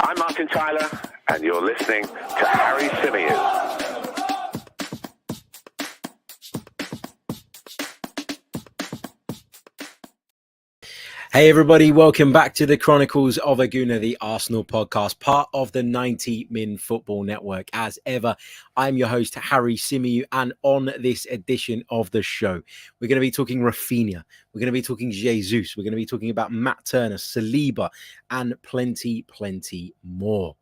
I'm Martin Tyler, and you're listening to Harry Symeou. Hey everybody, welcome back to the Chronicles of a Gooner, the Arsenal podcast, part of the 90 Min Football Network. As ever, I'm your host, Harry Symeou, and on this edition of the show, we're going to be talking Raphinha, we're going to be talking Jesus, we're going to be talking about Matt Turner, Saliba, and plenty more.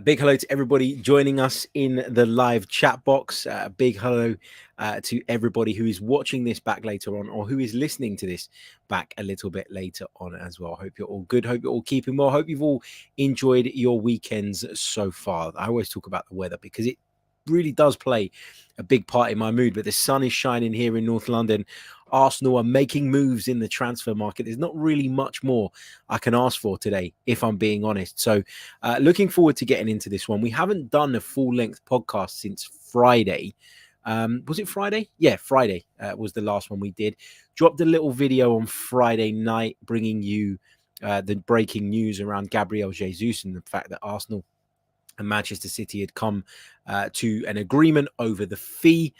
Big hello to everybody joining us in the live chat box. Big hello to everybody who is watching this back later on or who is listening to this back a little bit later on as well. Hope you're all good. Hope you're all keeping well. Hope you've all enjoyed your weekends so far. I always talk about the weather because it really does play a big part in my mood, but the sun is shining here in North London. Arsenal are making moves in the transfer market. There's not really much more I can ask for today, if I'm being honest. So looking forward to getting into this one. We haven't done a full-length podcast since Friday. Was it Friday? Yeah, Friday was the last one we did. Dropped a little video on Friday night bringing you the breaking news around Gabriel Jesus and the fact that Arsenal and Manchester City had come to an agreement over the fee,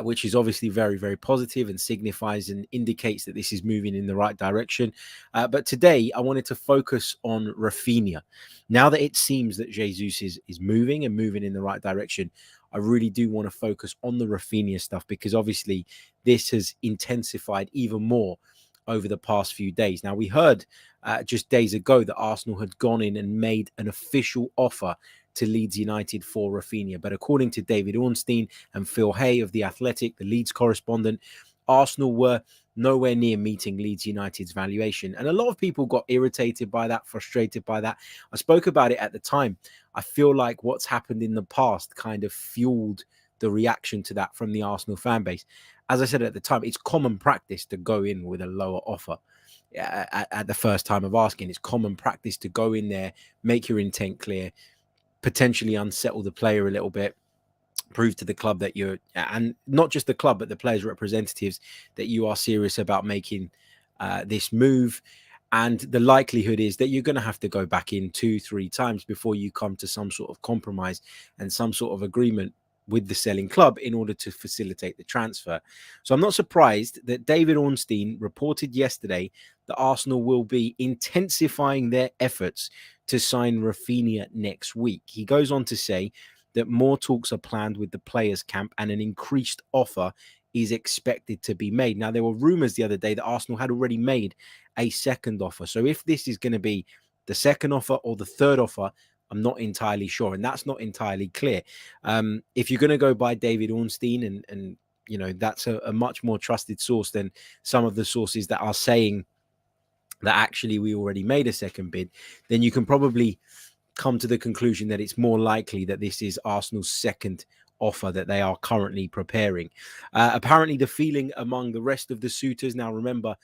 which is obviously very positive and signifies and indicates that this is moving in the right direction. But today I wanted to focus on Raphinha. Now that it seems that Jesus is moving and moving in the right direction, I really do want to focus on the Raphinha stuff because obviously this has intensified even more over the past few days. Now, we heard just days ago that Arsenal had gone in and made an official offer to Leeds United for Raphinha. But according to David Ornstein and Phil Hay of The Athletic, the Leeds correspondent, Arsenal were nowhere near meeting Leeds United's valuation. And a lot of people got irritated by that, frustrated by that. I spoke about it at the time. I feel like what's happened in the past kind of fueled the reaction to that from the Arsenal fan base. As I said at the time, it's common practice to go in with a lower offer at the first time of asking. It's common practice to go in there, make your intent clear, potentially unsettle the player a little bit, prove to the club that you're, and not just the club, but the players' representatives, that you are serious about making this move. And the likelihood is that you're going to have to go back in 2-3 times before you come to some sort of compromise and some sort of agreement with the selling club in order to facilitate the transfer. So I'm not surprised that David Ornstein reported yesterday that Arsenal will be intensifying their efforts to sign Raphinha next week. He goes on to say that more talks are planned with the players' camp and an increased offer is expected to be made. Now, there were rumours the other day that Arsenal had already made a second offer. So if this is going to be the second offer or the third offer, I'm not entirely sure, and that's not entirely clear. If you're going to go by David Ornstein, and you know that's a much more trusted source than some of the sources that are saying that actually we already made a second bid, then you can probably come to the conclusion that it's more likely that this is Arsenal's second offer that they are currently preparing. Apparently, the feeling among the rest of the suitors, now remember,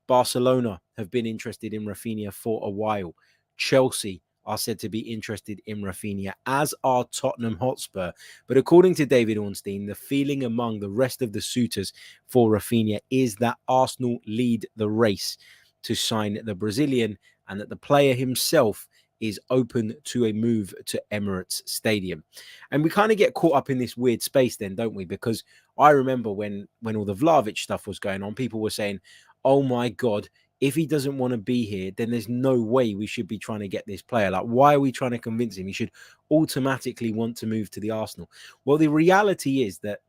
Barcelona have been interested in Raphinha for a while. Chelsea are said to be interested in Raphinha, as are Tottenham Hotspur. But according to David Ornstein, the feeling among the rest of the suitors for Raphinha is that Arsenal lead the race to sign the Brazilian and that the player himself is open to a move to Emirates Stadium. And we kind of get caught up in this weird space then, don't we? Because I remember when all the Vlahovic stuff was going on, people were saying, oh my God, if he doesn't want to be here, then there's no way we should be trying to get this player. Like, why are we trying to convince him? He should automatically want to move to the Arsenal. Well, the reality is that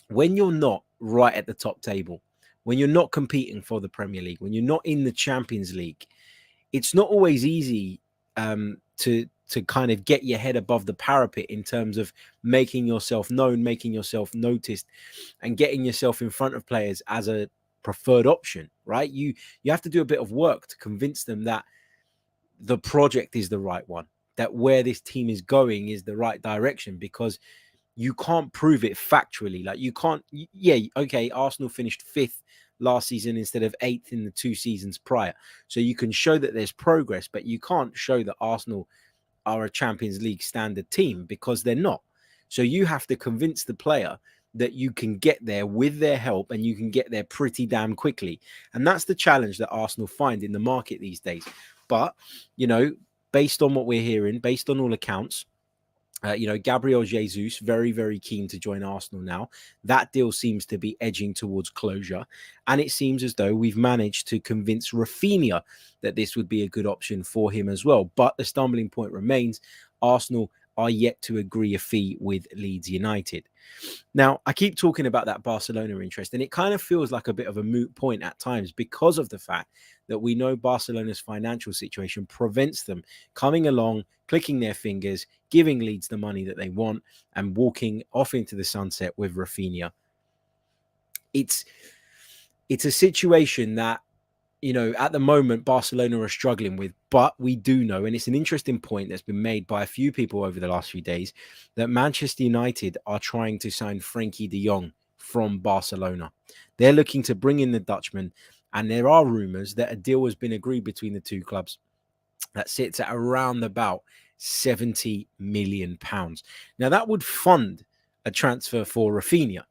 when you're not right at the top table, when you're not competing for the Premier League, when you're not in the Champions League, it's not always easy to kind of get your head above the parapet in terms of making yourself known, making yourself noticed, and getting yourself in front of players as a preferred option, right? You have to do a bit of work to convince them that the project is the right one, that where this team is going is the right direction, because you can't prove it factually. Like, you can't, yeah, okay, Arsenal finished 5th last season instead of 8th in the 2 seasons prior. So you can show that there's progress, but you can't show that Arsenal are a Champions League standard team, because they're not. So you have to convince the player that you can get there with their help, and you can get there pretty damn quickly. And that's the challenge that Arsenal find in the market these days. But, based on what we're hearing, based on all accounts, Gabriel Jesus, very, very keen to join Arsenal now. That deal seems to be edging towards closure. And it seems as though we've managed to convince Raphinha that this would be a good option for him as well. But the stumbling point remains, Arsenal are yet to agree a fee with Leeds United. Now, I keep talking about that Barcelona interest, and it kind of feels like a bit of a moot point at times because of the fact that we know Barcelona's financial situation prevents them coming along, clicking their fingers, giving Leeds the money that they want, and walking off into the sunset with Raphinha. It's a situation that, at the moment, Barcelona are struggling with, but we do know, and it's an interesting point that's been made by a few people over the last few days, that Manchester United are trying to sign Frenkie de Jong from Barcelona. They're looking to bring in the Dutchman, and there are rumours that a deal has been agreed between the two clubs that sits at around about £70 million. Now, that would fund a transfer for Raphinha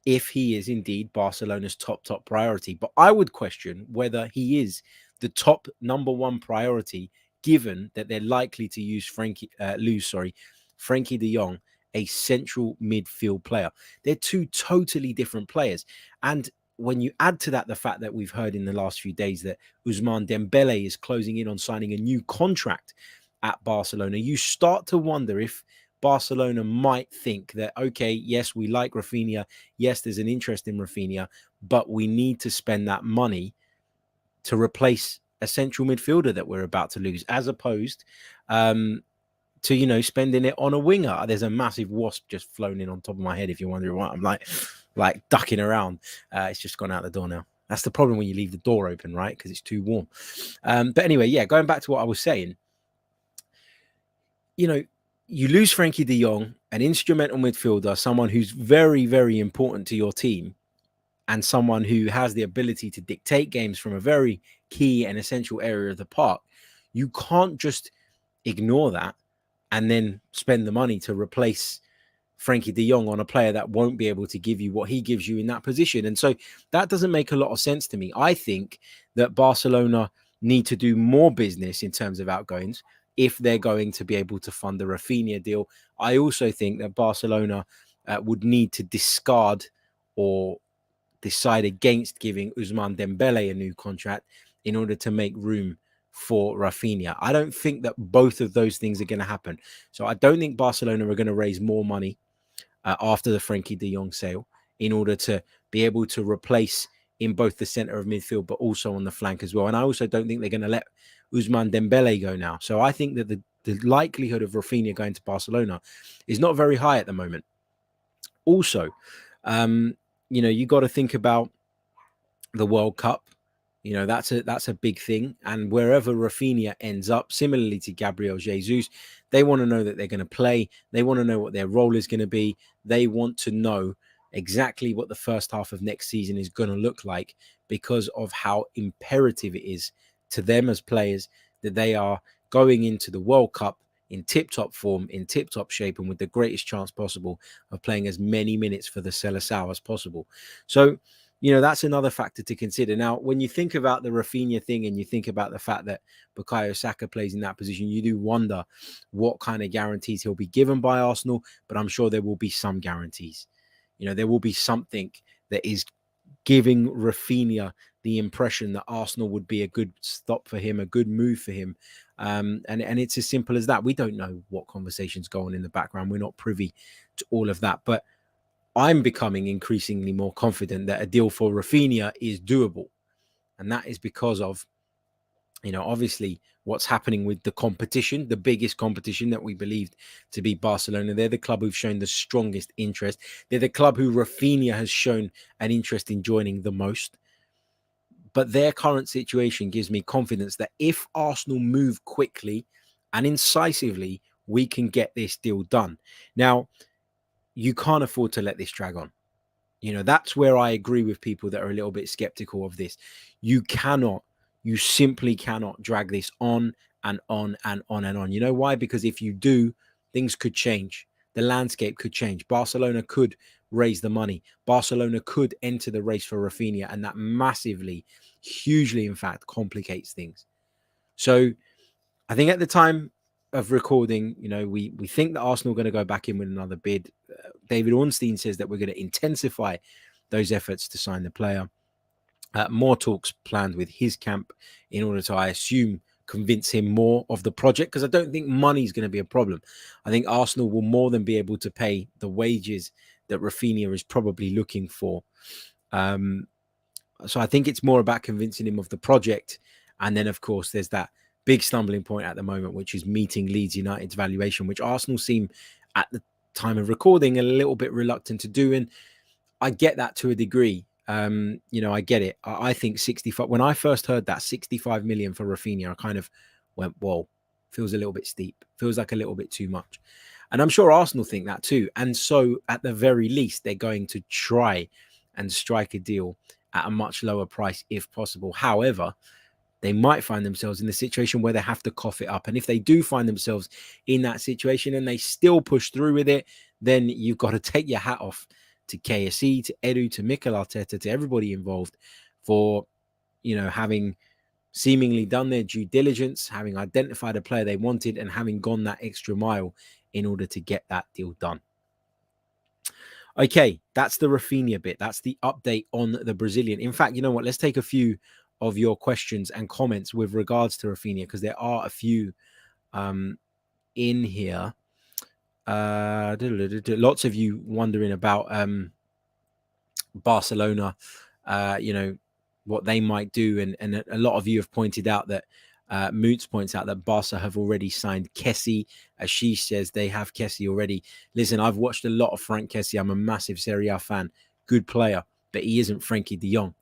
if he is indeed Barcelona's top priority. But I would question whether he is the top number one priority, given that they're likely to use Frenkie de Jong, a central midfield player. They're two totally different players. And when you add to that the fact that we've heard in the last few days that Ousmane Dembele is closing in on signing a new contract at Barcelona, you start to wonder if Barcelona might think that, okay, yes, we like Raphinha. Yes, there's an interest in Raphinha, but we need to spend that money to replace a central midfielder that we're about to lose, as opposed to, spending it on a winger. There's a massive wasp just flown in on top of my head, if you're wondering why I'm like ducking around. It's just gone out the door now. That's the problem when you leave the door open, right? Because it's too warm. But anyway, yeah, going back to what I was saying, you lose Frenkie de Jong, an instrumental midfielder, someone who's very, very important to your team, and someone who has the ability to dictate games from a very key and essential area of the park. You can't just ignore that and then spend the money to replace Frenkie de Jong on a player that won't be able to give you what he gives you in that position. And so that doesn't make a lot of sense to me. I think that Barcelona need to do more business in terms of outgoings if they're going to be able to fund the Raphinha deal. I also think that Barcelona would need to discard or decide against giving Ousmane Dembele a new contract in order to make room for Raphinha. I don't think that both of those things are going to happen. So I don't think Barcelona are going to raise more money after the Frenkie de Jong sale in order to be able to replace in both the centre of midfield, but also on the flank as well. And I also don't think they're going to let Ousmane Dembele go now. So I think that the likelihood of Raphinha going to Barcelona is not very high at the moment. Also, you got to think about the World Cup. That's a big thing. And wherever Raphinha ends up, similarly to Gabriel Jesus, they want to know that they're going to play. They want to know what their role is going to be. They want to know exactly what the first half of next season is going to look like, because of how imperative it is to them as players that they are going into the World Cup in tip-top form, in tip-top shape, and with the greatest chance possible of playing as many minutes for the Seleção as possible. So, that's another factor to consider. Now, when you think about the Raphinha thing and you think about the fact that Bukayo Saka plays in that position, you do wonder what kind of guarantees he'll be given by Arsenal, but I'm sure there will be some guarantees. There will be something that is giving Raphinha the impression that Arsenal would be a good stop for him, a good move for him. And it's as simple as that. We don't know what conversations go on in the background. We're not privy to all of that. But I'm becoming increasingly more confident that a deal for Raphinha is doable. And that is because of, obviously what's happening with the competition, the biggest competition that we believed to be Barcelona. They're the club who've shown the strongest interest. They're the club who Raphinha has shown an interest in joining the most. But their current situation gives me confidence that if Arsenal move quickly and incisively, we can get this deal done. Now, you can't afford to let this drag on. That's where I agree with people that are a little bit skeptical of this. You simply cannot drag this on and on and on and on. You know why? Because if you do, things could change. The landscape could change. Barcelona could raise the money. Barcelona could enter the race for Raphinha, and that massively, hugely, in fact, complicates things. So I think at the time of recording, we think that Arsenal are going to go back in with another bid. David Ornstein says that we're going to intensify those efforts to sign the player. More talks planned with his camp in order to, I assume, convince him more of the project, because I don't think money is going to be a problem. I think Arsenal will more than be able to pay the wages that Raphinha is probably looking for. So I think it's more about convincing him of the project. And then, of course, there's that big stumbling point at the moment, which is meeting Leeds United's valuation, which Arsenal seem at the time of recording a little bit reluctant to do. And I get that to a degree. I get it. I think 65, when I first heard that 65 million for Raphinha, I kind of went, whoa, feels a little bit steep, feels like a little bit too much. And I'm sure Arsenal think that too. And so at the very least, they're going to try and strike a deal at a much lower price if possible. However, they might find themselves in the situation where they have to cough it up. And if they do find themselves in that situation and they still push through with it, then you've got to take your hat off to Kessie, to Edu, to Mikel Arteta, to everybody involved for, having seemingly done their due diligence, having identified a player they wanted, and having gone that extra mile in order to get that deal done. Okay, that's the Raphinha bit. That's the update on the Brazilian. In fact, you know what? Let's take a few of your questions and comments with regards to Raphinha, because there are a few in here. Lots of you wondering about Barcelona, what they might do. And a lot of you have pointed out that Moots points out that Barca have already signed Kessie. As she says, they have Kessie already. Listen, I've watched a lot of Frank Kessie. I'm a massive Serie A fan. Good player, but he isn't Frankie de Jong.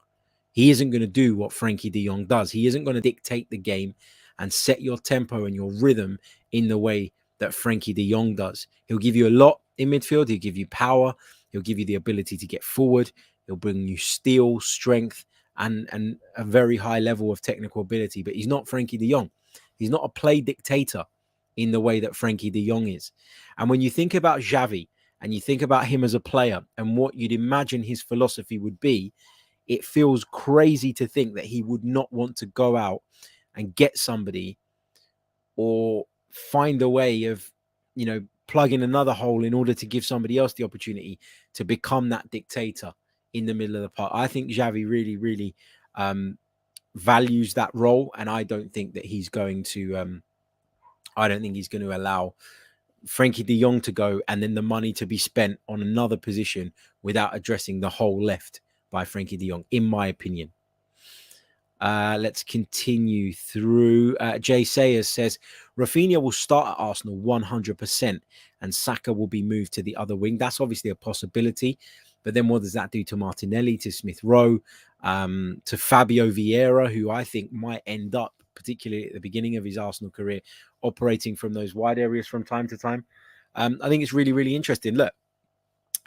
He isn't going to do what Frankie de Jong does. He isn't going to dictate the game and set your tempo and your rhythm in the way that Frankie de Jong does. He'll give you a lot in midfield. He'll give you power. He'll give you the ability to get forward. He'll bring you steel, strength, and a very high level of technical ability. But he's not Frankie de Jong. He's not a play dictator in the way that Frankie de Jong is. And when you think about Xavi and you think about him as a player and what you'd imagine his philosophy would be, it feels crazy to think that he would not want to go out and get somebody or find a way of, plug in another hole in order to give somebody else the opportunity to become that dictator in the middle of the park. I think Xavi really, really values that role, and I don't think that he's going to. I don't think he's going to allow Frankie de Jong to go and then the money to be spent on another position without addressing the whole left by Frankie de Jong, in my opinion. Let's continue through. Jay Sayers says Raphinha will start at Arsenal 100% and Saka will be moved to the other wing. That's obviously a possibility. But then what does that do to Martinelli, to Smith Rowe, to Fabinho Vieira, who I think might end up, particularly at the beginning of his Arsenal career, operating from those wide areas from time to time? I think it's really, really interesting. Look,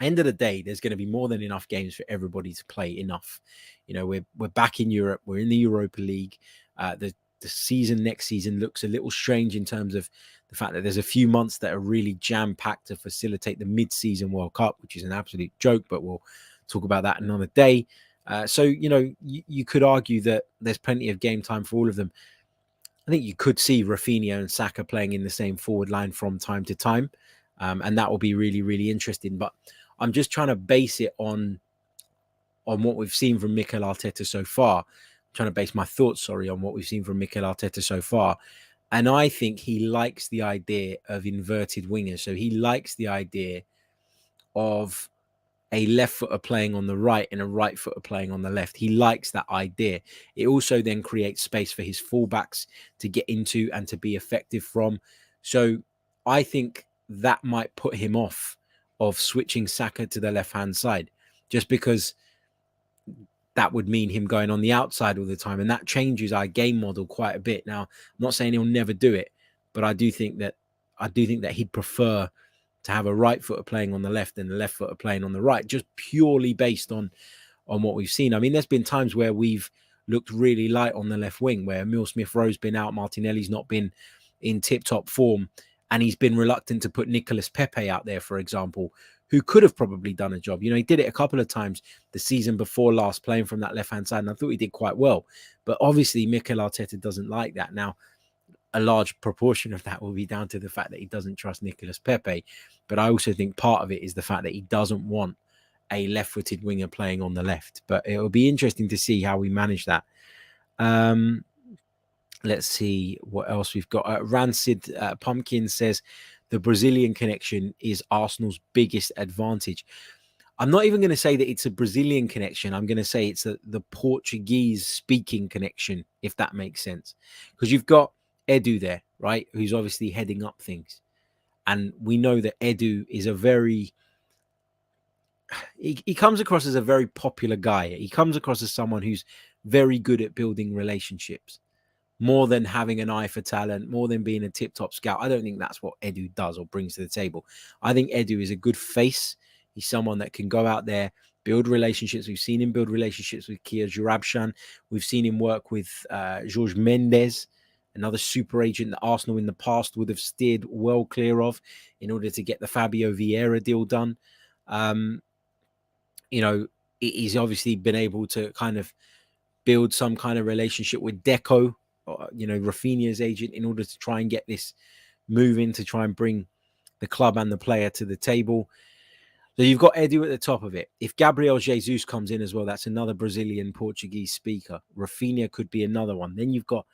end of the day, there's going to be more than enough games for everybody to play enough. We're back in Europe. We're in the Europa League. The season next season looks a little strange in terms of the fact that there's a few months that are really jam-packed to facilitate the mid-season World Cup, which is an absolute joke, but we'll talk about that another day. So, you could argue that there's plenty of game time for all of them. I think you could see Raphinha and Saka playing in the same forward line from time to time. And that will be really, really interesting. But I'm just trying to base it on what we've seen from Mikel Arteta so far. I'm trying to base my thoughts, on what we've seen from Mikel Arteta so far. And I think he likes the idea of inverted wingers. So he likes the idea of a left footer playing on the right and a right footer playing on the left. He likes that idea. It also then creates space for his fullbacks to get into and to be effective from. So I think that might put him off of switching Saka to the left-hand side, just because that would mean him going on the outside all the time. And that changes our game model quite a bit. Now, I'm not saying he'll never do it, but I do think that he'd prefer to have a right footer playing on the left and a left footer playing on the right, just purely based on what we've seen. I mean, there's been times where we've looked really light on the left wing, where Emile Smith-Rowe's been out, Martinelli's not been in tip-top form, and he's been reluctant to put Nicolas Pepe out there, for example, who could have probably done a job. He did it a couple of times the season before last, playing from that left-hand side, and I thought he did quite well. But obviously, Mikel Arteta doesn't like that. Now, a large proportion of that will be down to the fact that he doesn't trust Nicolas Pepe. But I also think part of it is the fact that he doesn't want a left-footed winger playing on the left. But it will be interesting to see how we manage that. Let's see what else we've got. Rancid Pumpkin says the Brazilian connection is Arsenal's biggest advantage. I'm not even going to say that it's a Brazilian connection. I'm going to say it's the Portuguese speaking connection, if that makes sense. Because you've got Edu there, right? Who's obviously heading up things. And we know that Edu is a very... He comes across as a very popular guy. He comes across as someone who's very good at building relationships. More than having an eye for talent, more than being a tip-top scout. I don't think that's what Edu does or brings to the table. I think Edu is a good face. He's someone that can go out there, build relationships. We've seen him build relationships with Kia Joorabchian. We've seen him work with Jorge Mendes, another super agent that Arsenal in the past would have steered well clear of in order to get the Fabinho Vieira deal done. He's obviously been able to kind of build some kind of relationship with Deco, Raphinha's agent, in order to try and get this move in to try and bring the club and the player to the table. So you've got Edu at the top of it. If Gabriel Jesus comes in as well, that's another Brazilian Portuguese speaker. Raphinha could be another one. Then you've got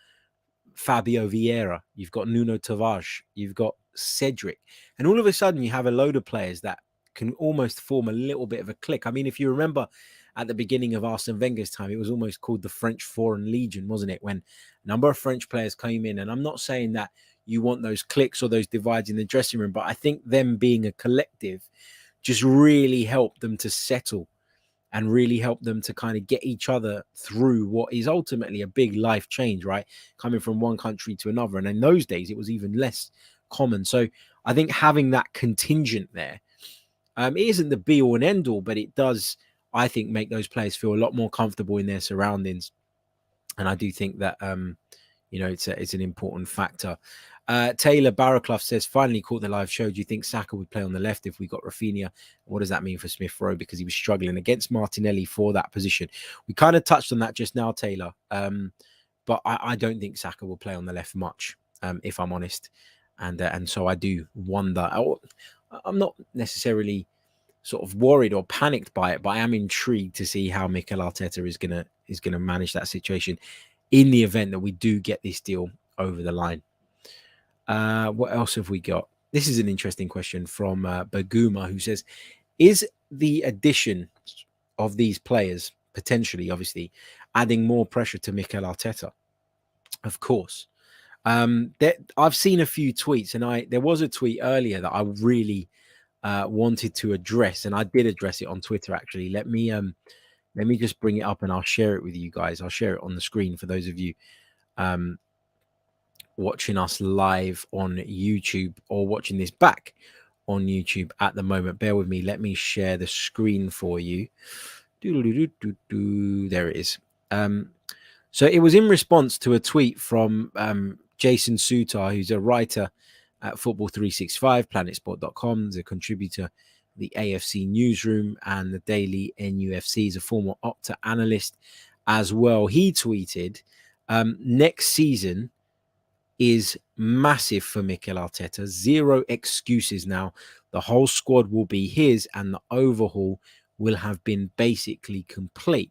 Fabinho Vieira. You've got Nuno Tavares. You've got Cedric. And all of a sudden you have a load of players that can almost form a little bit of a clique. I mean, if you remember at the beginning of Arsene Wenger's time, it was almost called the French Foreign Legion, wasn't it? When a number of French players came in. And I'm not saying that you want those cliques or those divides in the dressing room, but I think them being a collective just really helped them to settle and really helped them to kind of get each other through what is ultimately a big life change, right? Coming from one country to another. And in those days, it was even less common. So I think having that contingent there, it isn't the be all and end all, but it does, I think, make those players feel a lot more comfortable in their surroundings. And I do think that, it's an important factor. Taylor Barraclough says, finally caught the live show. Do you think Saka would play on the left if we got Raphinha? What does that mean for Smith Rowe? Because he was struggling against Martinelli for that position. We kind of touched on that just now, Taylor. But I don't think Saka will play on the left much, if I'm honest. And so I do wonder. I'm not necessarily sort of worried or panicked by it, but I am intrigued to see how Mikel Arteta is gonna manage that situation in the event that we do get this deal over the line. What else have we got? This is an interesting question from Baguma, who says, is the addition of these players potentially, obviously, adding more pressure to Mikel Arteta? Of course. I've seen a few tweets, and there was a tweet earlier that I really wanted to address, and I did address it on Twitter, actually. Let me just bring it up and I'll share it with you guys. I'll share it on the screen for those of you watching us live on YouTube or watching this back on YouTube at the moment. Bear with me. Let me share the screen for you. There it is. So it was in response to a tweet from Jason Sutar, who's a writer at Football 365, planetsport.com, the contributor, the AFC newsroom, and the daily NUFC. He's a former Opta analyst as well. He tweeted, next season is massive for Mikel Arteta. 0 excuses now. The whole squad will be his, and the overhaul will have been basically complete.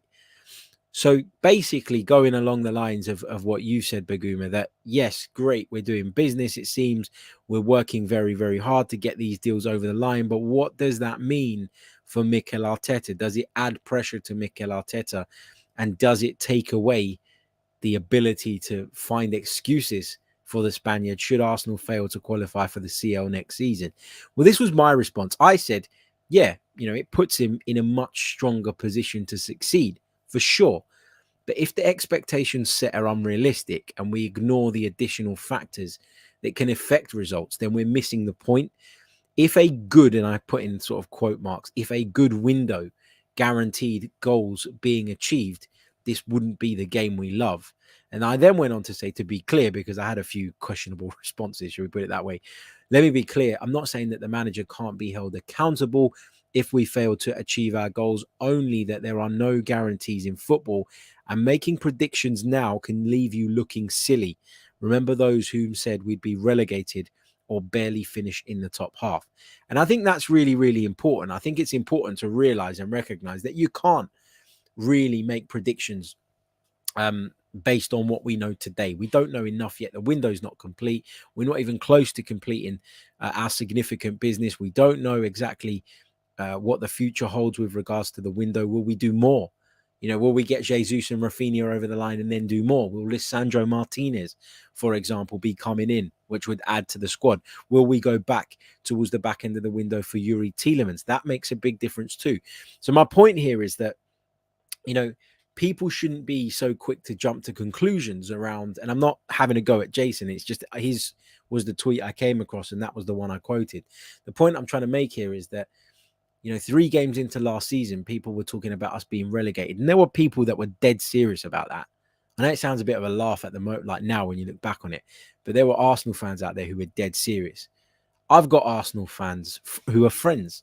So basically going along the lines of what you said, Baguma, that yes, great, we're doing business. It seems we're working very, very hard to get these deals over the line. But what does that mean for Mikel Arteta? Does it add pressure to Mikel Arteta? And does it take away the ability to find excuses for the Spaniard should Arsenal fail to qualify for the CL next season? Well, this was my response. I said, yeah, it puts him in a much stronger position to succeed, for sure. But if the expectations set are unrealistic and we ignore the additional factors that can affect results, then we're missing the point. If a good, and I put in sort of quote marks, if a good window guaranteed goals being achieved, this wouldn't be the game we love. And I then went on to say, to be clear, because I had a few questionable responses, should we put it that way? Let me be clear. I'm not saying that the manager can't be held accountable if we fail to achieve our goals, only that there are no guarantees in football, and making predictions now can leave you looking silly. Remember those whom said we'd be relegated or barely finish in the top half. And I think that's really, really important. I think it's important to realize and recognize that you can't really make predictions based on what we know today. We don't know enough yet. The window's not complete. We're not even close to completing our significant business. We don't know exactly what the future holds with regards to the window. Will we do more? Will we get Jesus and Raphinha over the line and then do more? Will Lisandro Martinez, for example, be coming in, which would add to the squad? Will we go back towards the back end of the window for Yuri Tielemans? That makes a big difference too. So my point here is that, people shouldn't be so quick to jump to conclusions around, and I'm not having a go at Jason. It's just his was the tweet I came across, and that was the one I quoted. The point I'm trying to make here is that, 3 games into last season, people were talking about us being relegated. And there were people that were dead serious about that. I know it sounds a bit of a laugh at the moment, like now when you look back on it, but there were Arsenal fans out there who were dead serious. I've got Arsenal fans who are friends.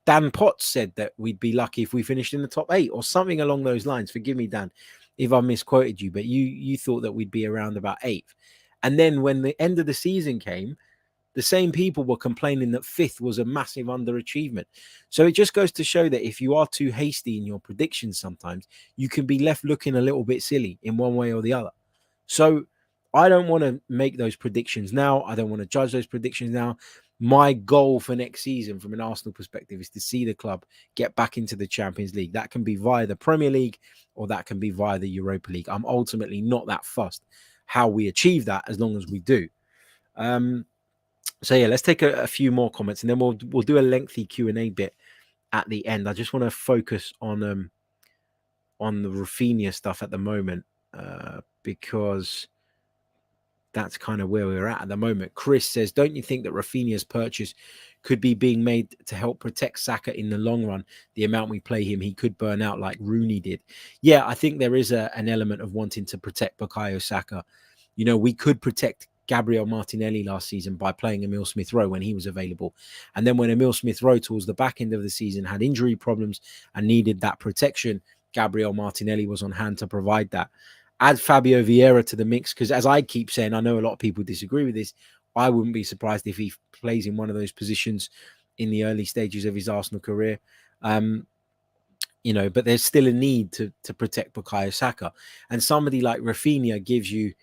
Dan Potts said that we'd be lucky if we finished in the top 8 or something along those lines. Forgive me, Dan, if I misquoted you, but you thought that we'd be around about 8th. And then when the end of the season came, the same people were complaining that 5th was a massive underachievement. So it just goes to show that if you are too hasty in your predictions, sometimes you can be left looking a little bit silly in one way or the other. So I don't want to make those predictions now. I don't want to judge those predictions now. My goal for next season from an Arsenal perspective is to see the club get back into the Champions League. That can be via the Premier League or that can be via the Europa League. I'm ultimately not that fussed how we achieve that as long as we do. So yeah, let's take a few more comments and then we'll do a lengthy Q&A bit at the end. I just want to focus on the Raphinha stuff at the moment because that's kind of where we're at the moment. Chris says, don't you think that Raphinha's purchase could be being made to help protect Saka in the long run? The amount we play him, he could burn out like Rooney did. Yeah, I think there is an element of wanting to protect Bukayo Saka. We could protect Gabriel Martinelli last season by playing Emile Smith-Rowe when he was available. And then when Emile Smith-Rowe towards the back end of the season had injury problems and needed that protection, Gabriel Martinelli was on hand to provide that. Add Fabinho Vieira to the mix, because as I keep saying, I know a lot of people disagree with this. I wouldn't be surprised if he plays in one of those positions in the early stages of his Arsenal career. But there's still a need to protect Bukayo Saka. And somebody like Raphinha gives you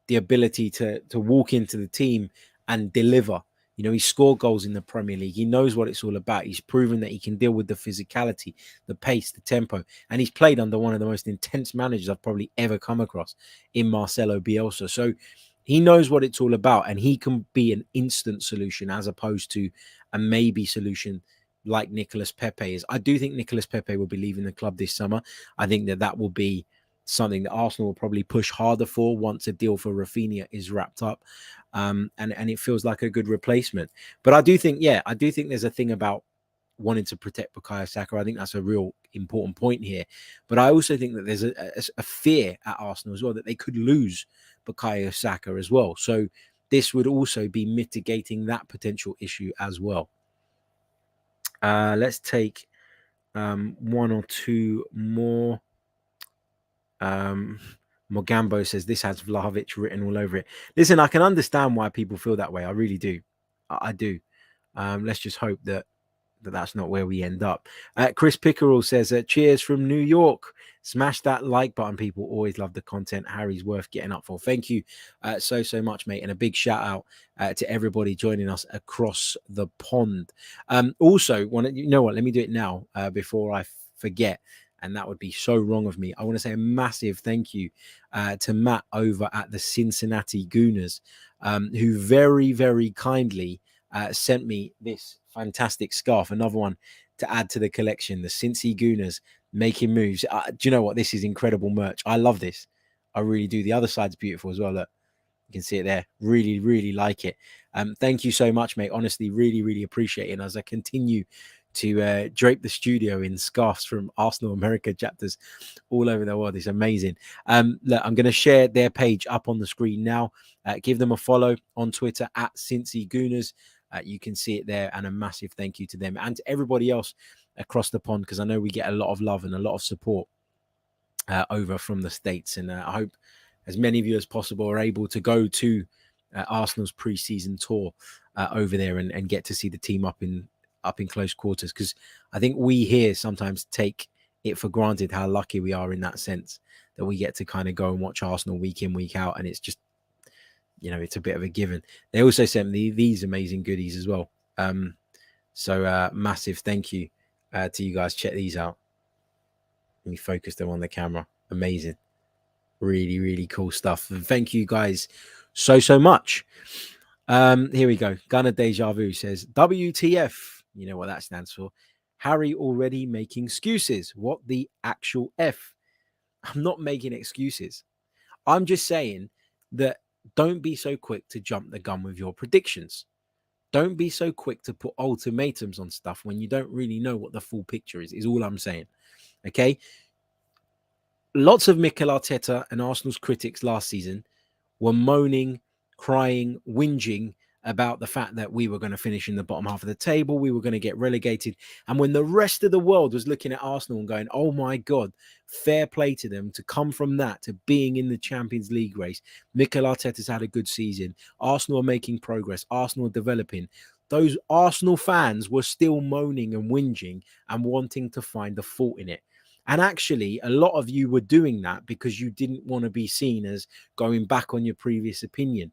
the ability to walk into the team and deliver. He scored goals in the Premier League. He knows what it's all about. He's proven that he can deal with the physicality, the pace, the tempo. And he's played under one of the most intense managers I've probably ever come across in Marcelo Bielsa. So he knows what it's all about, and he can be an instant solution as opposed to a maybe solution like Nicolas Pepe is. I do think Nicolas Pepe will be leaving the club this summer. I think that will be something that Arsenal will probably push harder for once a deal for Raphinha is wrapped up. And it feels like a good replacement. But I do think there's a thing about wanting to protect Bukayo Saka. I think that's a real important point here. But I also think that there's a fear at Arsenal as well that they could lose Bukayo Saka as well. So this would also be mitigating that potential issue as well. Let's take one or two more. Mogambo says this has Vlahovic written all over it. Listen, I can understand why people feel that way. I really do. I do. Let's just hope that that's not where we end up. Chris Pickerel says, cheers from New York. Smash that like button, people. Always love the content. Harry's worth getting up for. Thank you so much, mate. And a big shout out to everybody joining us across the pond. Also, you know what? Let me do it now before I forget. And that would be so wrong of me. I want to say a massive thank you to Matt over at the Cincinnati Gooners, who very, very kindly sent me this fantastic scarf. Another one to add to the collection. The Cincy Gooners making moves. Do you know what? This is incredible merch. I love this. I really do. The other side's beautiful as well. Look, you can see it there. Really, really like it. Thank you so much, mate. Honestly, really, really appreciate it. And as I continue to drape the studio in scarves from Arsenal America chapters all over the world. It's amazing. Look, I'm going to share their page up on the screen now. Give them a follow on Twitter at Cincy Gooners. You can see it there, and a massive thank you to them and to everybody else across the pond, because I know we get a lot of love and a lot of support over from the States, and I hope as many of you as possible are able to go to Arsenal's pre-season tour over there and get to see the team up in close quarters, because I think we here sometimes take it for granted how lucky we are in that sense, that we get to kind of go and watch Arsenal week in, week out, and it's just, it's a bit of a given. They also sent me these amazing goodies as well. So massive thank you to you guys. Check these out. Let me focus them on the camera. Amazing. Really, really cool stuff. And thank you guys so much. Here we go. Gunner Deja Vu says, WTF. You know what that stands for. Harry already making excuses. What the actual F? I'm not making excuses. I'm just saying that don't be so quick to jump the gun with your predictions. Don't be so quick to put ultimatums on stuff when you don't really know what the full picture is all I'm saying. Okay? Lots of Mikel Arteta and Arsenal's critics last season were moaning, crying, whinging about the fact that we were going to finish in the bottom half of the table, we were going to get relegated. And when the rest of the world was looking at Arsenal and going, oh my God, fair play to them to come from that to being in the Champions League race. Mikel Arteta's had a good season. Arsenal are making progress. Arsenal are developing. Those Arsenal fans were still moaning and whinging and wanting to find the fault in it. And actually, a lot of you were doing that because you didn't want to be seen as going back on your previous opinion.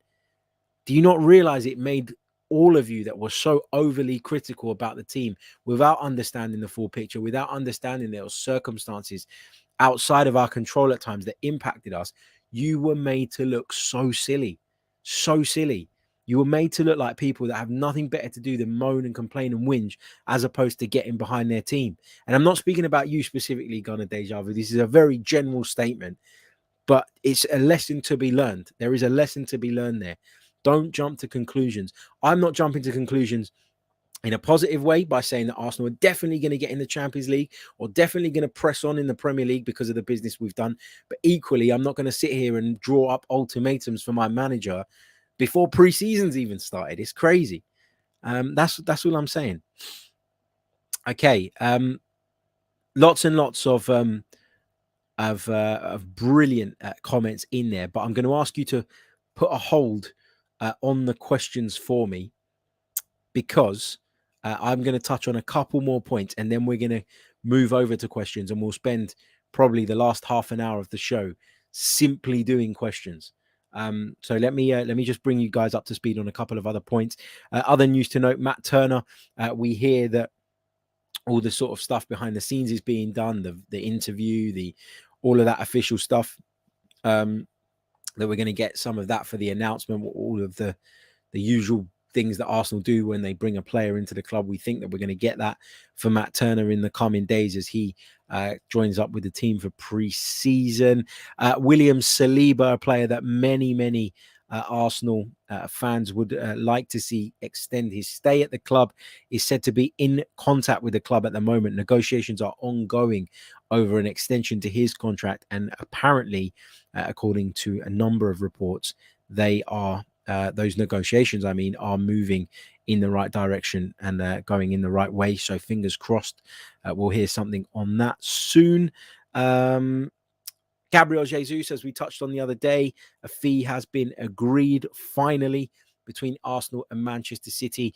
Do you not realize it made all of you that were so overly critical about the team without understanding the full picture, without understanding there were circumstances outside of our control at times that impacted us? You were made to look so silly, so silly. You were made to look like people that have nothing better to do than moan and complain and whinge, as opposed to getting behind their team. And I'm not speaking about you specifically, Gunner Deja Vu. This is a very general statement, but it's a lesson to be learned. There is a lesson to be learned there. Don't jump to conclusions. I'm not jumping to conclusions in a positive way by saying that Arsenal are definitely going to get in the Champions League or definitely going to press on in the Premier League because of the business we've done. But equally, I'm not going to sit here and draw up ultimatums for my manager before pre-season's even started. It's crazy. That's all I'm saying. Okay. Lots and lots of brilliant comments in there, but I'm going to ask you to put a hold on the questions for me, because I'm going to touch on a couple more points and then we're going to move over to questions, and we'll spend probably the last half an hour of the show simply doing questions. So let me just bring you guys up to speed on a couple of other points. Other news to note: Matt Turner. We hear that all the sort of stuff behind the scenes is being done, the interview, all of that official stuff. That we're going to get some of that for the announcement, all of the usual things that Arsenal do when they bring a player into the club. We think that we're going to get that for Matt Turner in the coming days as he joins up with the team for pre-season. William Saliba, a player that many Arsenal fans would like to see extend his stay at the club, is said to be in contact with the club at the moment. Negotiations are ongoing over an extension to his contract, and apparently, according to a number of reports, they are those negotiations, are moving in the right direction and going in the right way. So fingers crossed, we'll hear something on that soon. Gabriel Jesus, as we touched on the other day, a fee has been agreed finally between Arsenal and Manchester City.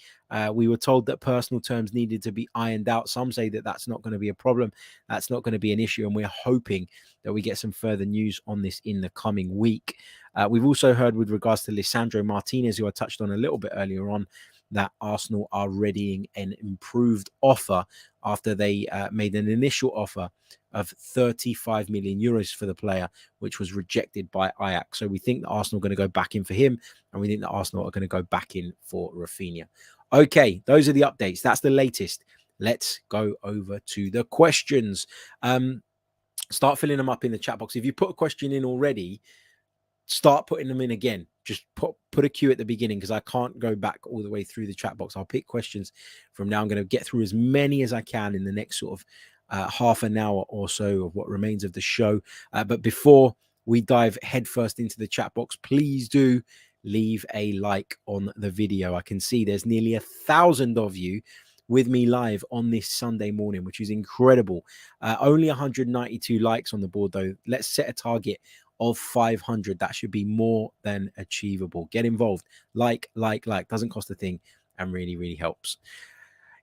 We were told that personal terms needed to be ironed out. Some say that that's not going to be a problem. That's not going to be an issue. And we're hoping that we get some further news on this in the coming week. We've also heard with regards to Lisandro Martinez, who I touched on a little bit earlier on, that Arsenal are readying an improved offer after they made an initial offer of 35 million euros for the player, which was rejected by Ajax. So we think that Arsenal are going to go back in for him, and we think that Arsenal are going to go back in for Raphinha. Okay, those are the updates. That's the latest. Let's go over to the questions. Start filling them up in the chat box. If you put a question in already, start putting them in again. Just put a queue at the beginning, because I can't go back all the way through the chat box. I'll pick questions from now. I'm going to get through as many as I can in the next sort of half an hour or so of what remains of the show. But before we dive headfirst into the chat box, please do leave a like on the video. I can see there's nearly 1,000 of you with me live on this Sunday morning, which is incredible. Only 192 likes on the board, though. Let's set a target of 500. That should be more than achievable. Get involved. Like. Doesn't cost a thing and really, really helps.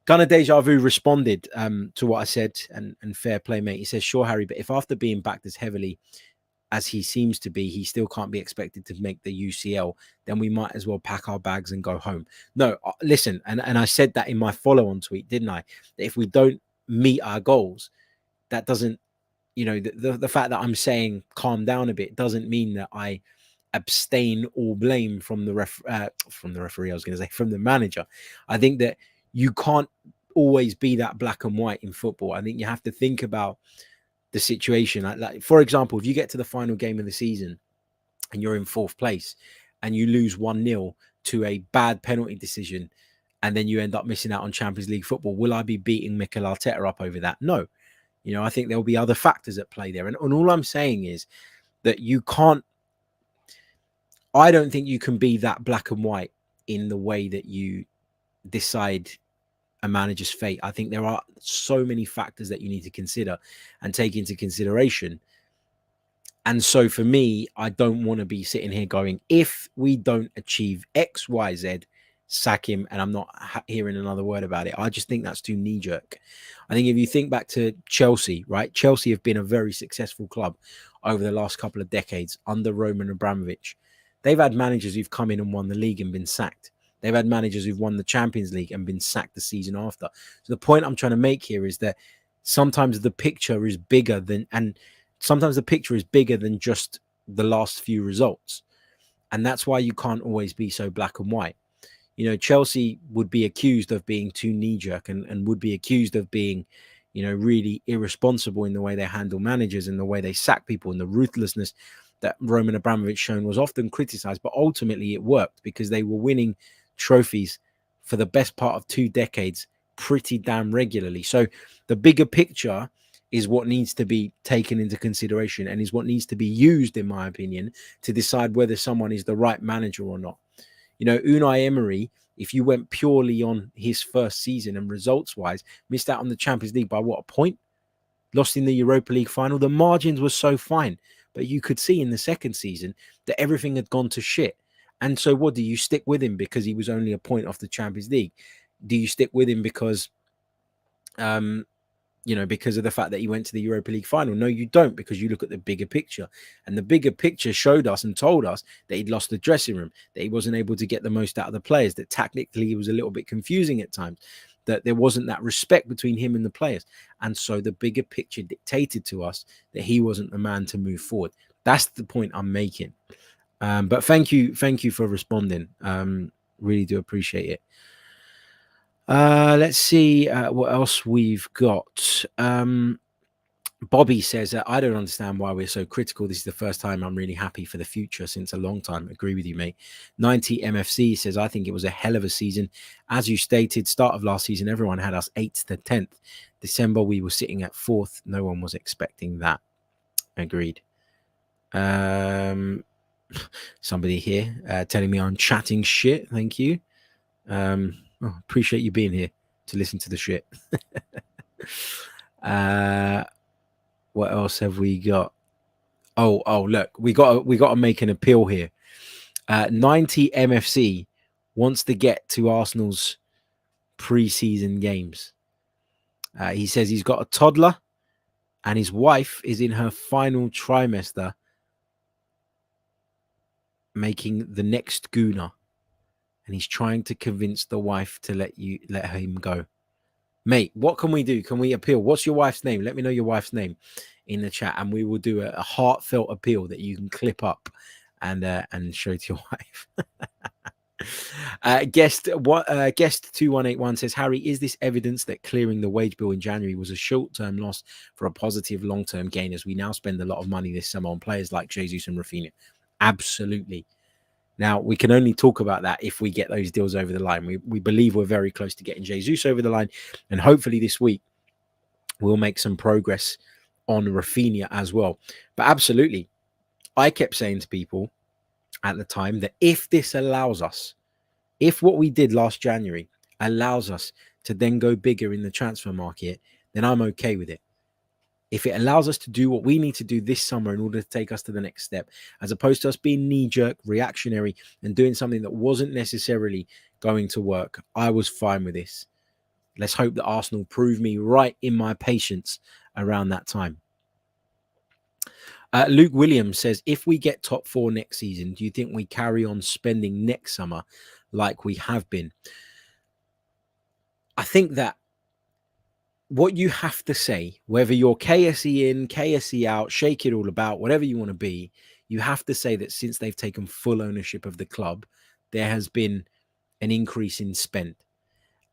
Gunner Deja Vu responded to what I said, and fair play, mate. He says, sure, Harry, but if after being backed as heavily as he seems to be, he still can't be expected to make the UCL, then we might as well pack our bags and go home. No, listen, and I said that in my follow-on tweet, didn't I? That if we don't meet our goals, that doesn't, the fact that I'm saying calm down a bit doesn't mean that I abstain all blame from the referee. I was going to say from the manager. I think that you can't always be that black and white in football. I think you have to think about the situation. Like, for example, if you get to the final game of the season and you're in 4th place and you lose 1-0 to a bad penalty decision, and then you end up missing out on Champions League football, will I be beating Mikel Arteta up over that? No. I think there'll be other factors at play there. And all I'm saying is that I don't think you can be that black and white in the way that you decide a manager's fate. I think there are so many factors that you need to consider and take into consideration. And so for me, I don't want to be sitting here going, if we don't achieve X, Y, Z, sack him. And I'm not hearing another word about it. I just think that's too knee jerk. I think if you think back to Chelsea, right? Chelsea have been a very successful club over the last couple of decades under Roman Abramovich. They've had managers who've come in and won the league and been sacked. They've had managers who've won the Champions League and been sacked the season after. So the point I'm trying to make here is that sometimes the picture is bigger than just the last few results. And that's why you can't always be so black and white. Chelsea would be accused of being too knee-jerk and would be accused of being, really irresponsible in the way they handle managers and the way they sack people, and the ruthlessness that Roman Abramovich shown was often criticized. But ultimately it worked because they were winning trophies for the best part of 2 decades pretty damn regularly. So the bigger picture is what needs to be taken into consideration and is what needs to be used, in my opinion, to decide whether someone is the right manager or not. Unai Emery, if you went purely on his first season and results-wise, missed out on the Champions League by a point? Lost in the Europa League final. The margins were so fine. But you could see in the second season that everything had gone to shit. And so what, do you stick with him because he was only a point off the Champions League? Do you stick with him because because of the fact that he went to the Europa League final? No, you don't, because you look at the bigger picture. And the bigger picture showed us and told us that he'd lost the dressing room, that he wasn't able to get the most out of the players, that tactically he was a little bit confusing at times, that there wasn't that respect between him and the players. And so the bigger picture dictated to us that he wasn't the man to move forward. That's the point I'm making. But thank you for responding. Really do appreciate it. Let's see what else we've got. Bobby says, I don't understand why we're so critical. This is the first time I'm really happy for the future since a long time. Agree with you, mate. 90 MFC says, I think it was a hell of a season. As you stated, start of last season, everyone had us 8th to 10th. December, we were sitting at 4th. No one was expecting that. Agreed. Somebody here telling me I'm chatting shit. Thank you. Appreciate you being here to listen to the shit. What else have we got? Oh, look, we got to make an appeal here. 90 MFC wants to get to Arsenal's pre-season games. He says he's got a toddler and his wife is in her final trimester making the next Gooner. And he's trying to convince the wife to let him go. Mate, what can we do? Can we appeal? What's your wife's name? Let me know your wife's name in the chat, and we will do a heartfelt appeal that you can clip up and show to your wife. Guest 2181 says, Harry, is this evidence that clearing the wage bill in January was a short-term loss for a positive long-term gain, as we now spend a lot of money this summer on players like Jesus and Raphinha? Absolutely. Now, we can only talk about that if we get those deals over the line. We believe we're very close to getting Jesus over the line. And hopefully this week, we'll make some progress on Raphinha as well. But absolutely, I kept saying to people at the time that if this allows us, if what we did last January allows us to then go bigger in the transfer market, then I'm okay with it. if it allows us to do what we need to do this summer in order to take us to the next step, as opposed to us being knee-jerk, reactionary, and doing something that wasn't necessarily going to work, I was fine with this. Let's hope that Arsenal prove me right in my patience around that time. Luke Williams says, if we get top 4 next season, do you think we carry on spending next summer like we have been? I think that what you have to say, whether you're KSE in, KSE out, shake it all about, whatever you want to be, you have to say that since they've taken full ownership of the club, there has been an increase in spend.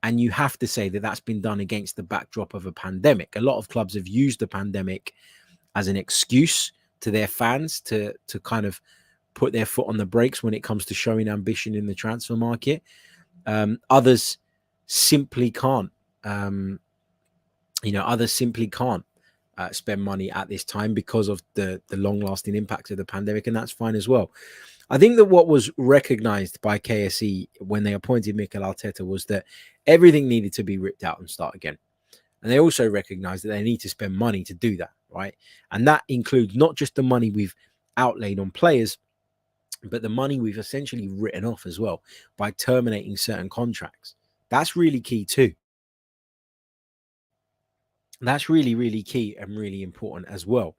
And you have to say that that's been done against the backdrop of a pandemic. A lot of clubs have used the pandemic as an excuse to their fans to kind of put their foot on the brakes when it comes to showing ambition in the transfer market. Others simply can't. Others simply can't spend money at this time because of the long-lasting impact of the pandemic, and that's fine as well. I think that what was recognized by KSE when they appointed Mikel Arteta was that everything needed to be ripped out and start again. And they also recognized that they need to spend money to do that, right? And that includes not just the money we've outlaid on players, but the money we've essentially written off as well by terminating certain contracts. That's really key too. That's really, really key and really important as well.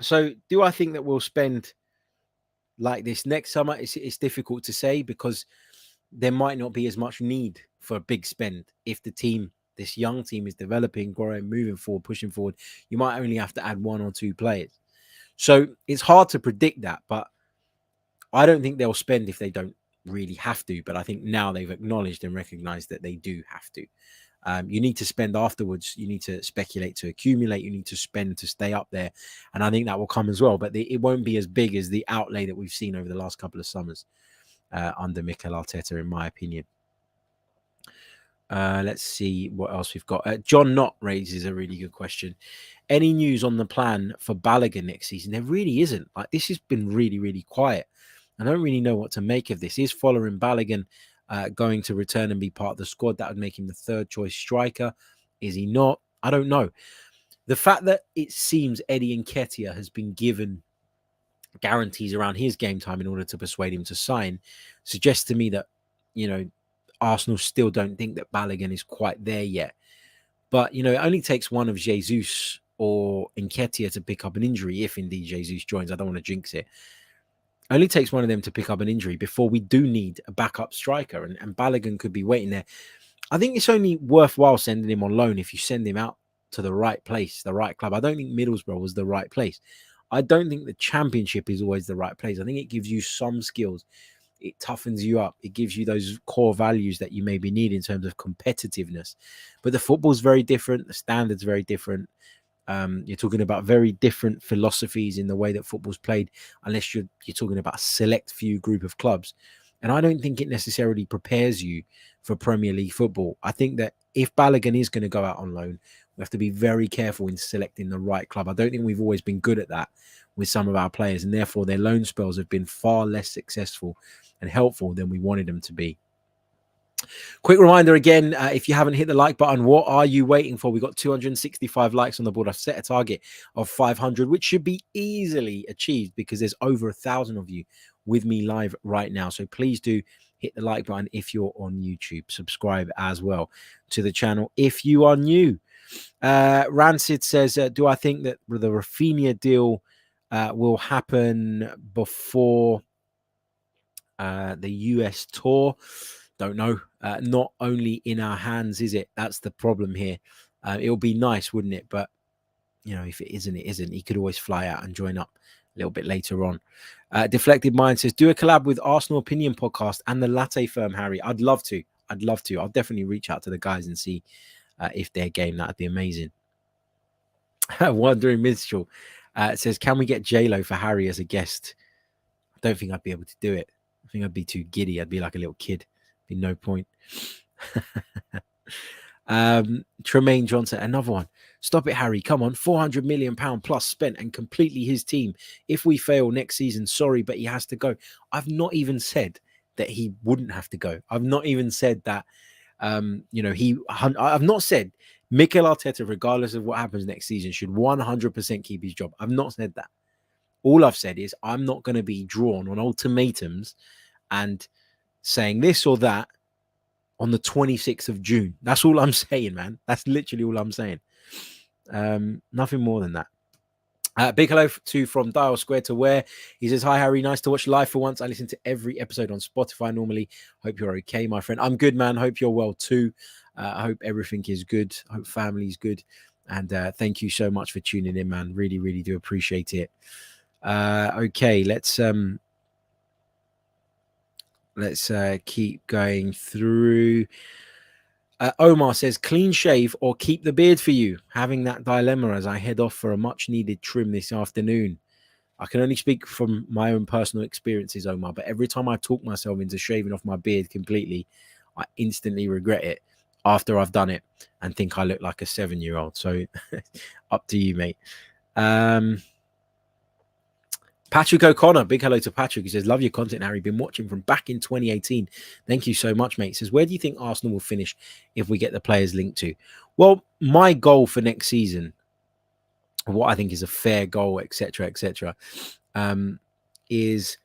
So do I think that we'll spend like this next summer? It's difficult to say because there might not be as much need for a big spend if the team, this young team, is developing, growing, moving forward, pushing forward. You might only have to add 1 or 2 players. So it's hard to predict that, but I don't think they'll spend if they don't really have to. But I think now they've acknowledged and recognized that they do have to. You need to spend afterwards. You need to speculate to accumulate. You need to spend to stay up there. And I think that will come as well. But it won't be as big as the outlay that we've seen over the last couple of summers under Mikel Arteta, in my opinion. Let's see what else we've got. John Knott raises a really good question. Any news on the plan for Balogun next season? There really isn't. Like, this has been really, really quiet. I don't really know what to make of this. Is following Balogun going to return and be part of the squad? That would make him the 3rd choice striker. Is he not? I don't know. The fact that it seems Eddie Nketiah has been given guarantees around his game time in order to persuade him to sign suggests to me that, Arsenal still don't think that Balogun is quite there yet. But, it only takes one of Jesus or Nketiah to pick up an injury, if indeed Jesus joins. I don't want to jinx it. Only takes one of them to pick up an injury before we do need a backup striker, and Balogun could be waiting there. I think it's only worthwhile sending him on loan if you send him out to the right place, the right club. I don't think Middlesbrough was the right place. I don't think the Championship is always the right place. I think it gives you some skills. It toughens you up. It gives you those core values that you maybe need in terms of competitiveness. But the football's very different. The standard's very different. You're talking about very different philosophies in the way that football's played, unless you're talking about a select few group of clubs. And I don't think it necessarily prepares you for Premier League football. I think that if Balogun is going to go out on loan, we have to be very careful in selecting the right club. I don't think we've always been good at that with some of our players, and therefore their loan spells have been far less successful and helpful than we wanted them to be. Quick reminder again, if you haven't hit the like button, what are you waiting for? We've got 265 likes on the board. I've set a target of 500, which should be easily achieved because there's over 1,000 of you with me live right now. So please do hit the like button if you're on YouTube. Subscribe as well to the channel if you are new. Rancid says, do I think that the Raphinha deal will happen before the US tour? Don't know. Not only in our hands, is it? That's the problem here. It'll be nice, wouldn't it? But, if it isn't, it isn't. He could always fly out and join up a little bit later on. Deflected Mind says, do a collab with Arsenal Opinion Podcast and the Latte Firm, Harry. I'd love to. I'll definitely reach out to the guys and see if they're game. That'd be amazing. Wandering Minstrel says, can we get J-Lo for Harry as a guest? I don't think I'd be able to do it. I think I'd be too giddy. I'd be like a little kid. Be no point. Tremaine Johnson, another one. Stop it, Harry. Come on. £400 million plus spent and completely his team. If we fail next season, sorry, but he has to go. I've not even said that he wouldn't have to go. I've not even said that I've not said Mikel Arteta, regardless of what happens next season, should 100% keep his job. I've not said that. All I've said is I'm not going to be drawn on ultimatums and saying this or that on the 26th of June. That's all I'm saying, man. That's literally all I'm saying. Nothing more than that. Big hello from Dial Square to Where. He says, hi, Harry. Nice to watch live for once. I listen to every episode on Spotify normally. Hope you're okay, my friend. I'm good, man. Hope you're well too. I hope everything is good. I hope family's good. And thank you so much for tuning in, man. Really, really do appreciate it. Okay, let's keep going through. Omar says, clean shave or keep the beard for you. Having that dilemma as I head off for a much needed trim this afternoon. I can only speak from my own personal experiences, Omar, but every time I talk myself into shaving off my beard completely, I instantly regret it after I've done it and think I look like a 7-year-old. So up to you, mate. Patrick O'Connor, big hello to Patrick. He says, love your content, Harry. Been watching from back in 2018. Thank you so much, mate. He says, where do you think Arsenal will finish if we get the players linked to? Well, my goal for next season, what I think is a fair goal, etc., is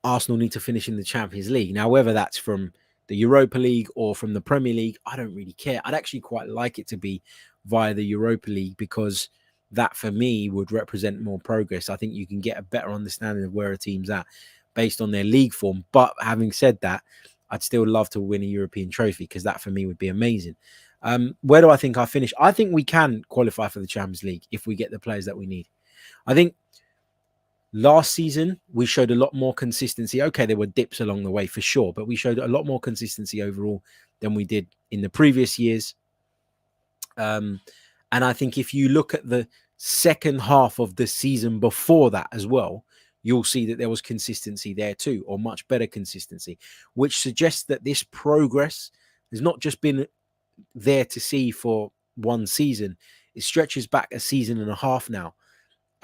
Arsenal need to finish in the Champions League. Now, whether that's from the Europa League or from the Premier League, I don't really care. I'd actually quite like it to be via the Europa League because that for me would represent more progress. I think you can get a better understanding of where a team's at based on their league form. But having said that, I'd still love to win a European trophy because that for me would be amazing. Where do I think I finish? I think we can qualify for the Champions League if we get the players that we need. I think last season we showed a lot more consistency. Okay, there were dips along the way for sure, but we showed a lot more consistency overall than we did in the previous years. And I think if you look at the second half of the season before that as well, you'll see that there was consistency there too, or much better consistency, which suggests that this progress has not just been there to see for one season. It stretches back a season and a half now.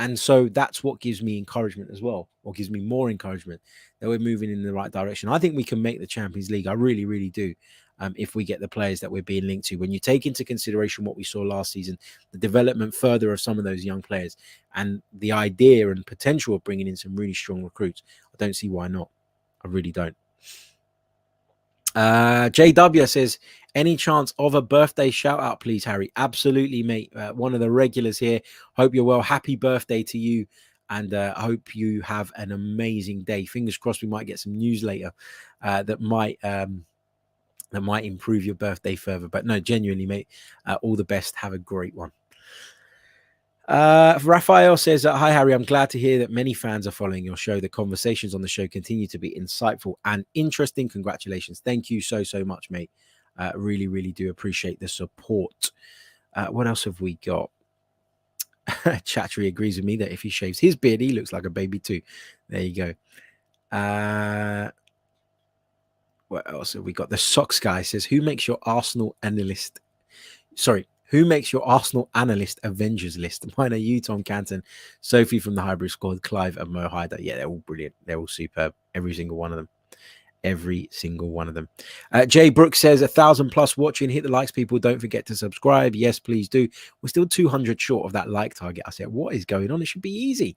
And so that's what gives me encouragement as well, or gives me more encouragement that we're moving in the right direction. I think we can make the Champions League. I really, really do. If we get the players that we're being linked to. When you take into consideration what we saw last season, the development further of some of those young players and the idea and potential of bringing in some really strong recruits, I don't see why not. I really don't. JW says, any chance of a birthday shout out, please, Harry? Absolutely, mate. One of the regulars here. Hope you're well. Happy birthday to you. And I hope you have an amazing day. Fingers crossed we might get some news later that might improve your birthday further. But no, genuinely, mate, all the best. Have a great one. Raphael says, hi, Harry. I'm glad to hear that many fans are following your show. The conversations on the show continue to be insightful and interesting. Congratulations. Thank you so much, mate. Really, really do appreciate the support. What else have we got? Chattery agrees with me that if he shaves his beard, he looks like a baby too. There you go. What else have we got? The Socks guy says, who makes your Arsenal analyst Avengers list? Mine are you, Tom Canton, Sophie from the Hybrid Squad, Clive and Mo Hyder. Yeah, they're all brilliant. They're all superb. Every single one of them. Jay Brooks says, 1,000+ watching. Hit the likes, people. Don't forget to subscribe. Yes, please do. We're still 200 short of that like target. I said, what is going on? It should be easy.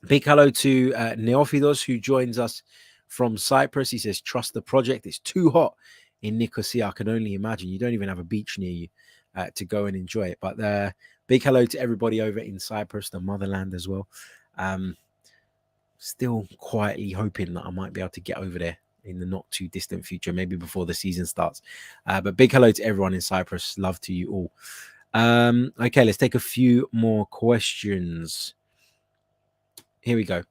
Big hello to Neophilos, who joins us from Cyprus. He says, trust the project. It's too hot in Nicosia. I can only imagine. You don't even have a beach near you to go and enjoy it. But big hello to everybody over in Cyprus, the motherland as well. Still quietly hoping that I might be able to get over there in the not too distant future, maybe before the season starts. But big hello to everyone in Cyprus. Love to you all. Okay, let's take a few more questions. Here we go.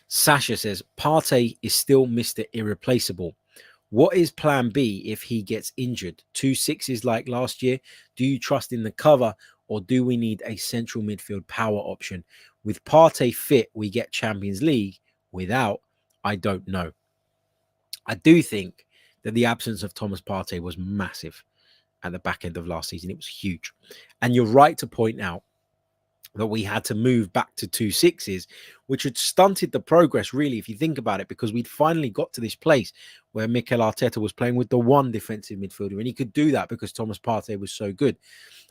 Sasha says, Partey is still Mr. Irreplaceable. What is plan B if he gets injured? 2 sixes like last year? Do you trust in the cover, or do we need a central midfield power option? With Partey fit, we get Champions League. Without, I don't know. I do think that the absence of Thomas Partey was massive at the back end of last season. It was huge. And you're right to point out that we had to move back to 2 6s, which had stunted the progress, really, if you think about it, because we'd finally got to this place where Mikel Arteta was playing with the one defensive midfielder, and he could do that because Thomas Partey was so good.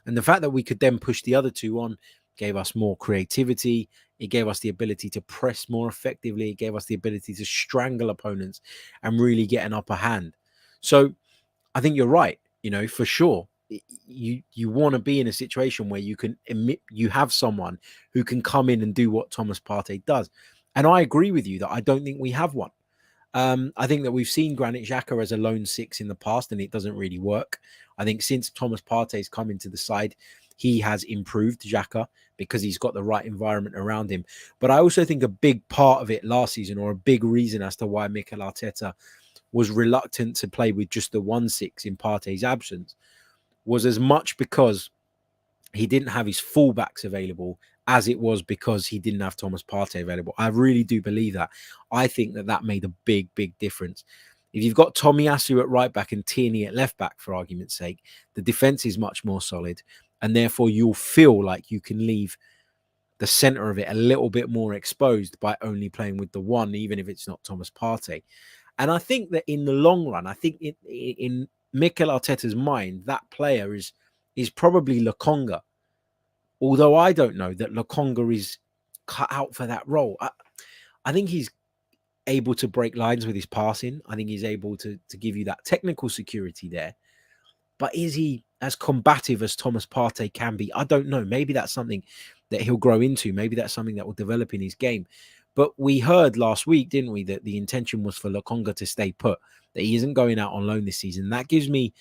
And the fact that we could then push the other two on gave us more creativity. It gave us the ability to press more effectively. It gave us the ability to strangle opponents and really get an upper hand. So I think you're right, for sure. You want to be in a situation where you have someone who can come in and do what Thomas Partey does. And I agree with you that I don't think we have one. I think that we've seen Granit Xhaka as a lone six in the past, and it doesn't really work. I think since Thomas Partey's come into the side, he has improved Xhaka because he's got the right environment around him. But I also think a big part of it last season, or a big reason as to why Mikel Arteta was reluctant to play with just the 1-6 in Partey's absence, was as much because he didn't have his fullbacks available as it was because he didn't have Thomas Partey available. I really do believe that. I think that made a big, big difference. If you've got Tomiyasu at right back and Tierney at left back, for argument's sake, the defense is much more solid, and therefore you'll feel like you can leave the center of it a little bit more exposed by only playing with the one, even if it's not Thomas Partey. And I think that in the long run, I think in Mikel Arteta's mind, that player is probably Lokonga. Although I don't know that Lokonga is cut out for that role. I think he's able to break lines with his passing. I think he's able to give you that technical security there. But is he as combative as Thomas Partey can be? I don't know. Maybe that's something that he'll grow into. Maybe that's something that will develop in his game. But we heard last week, didn't we, that the intention was for Lokonga to stay put, that he isn't going out on loan this season. That gives me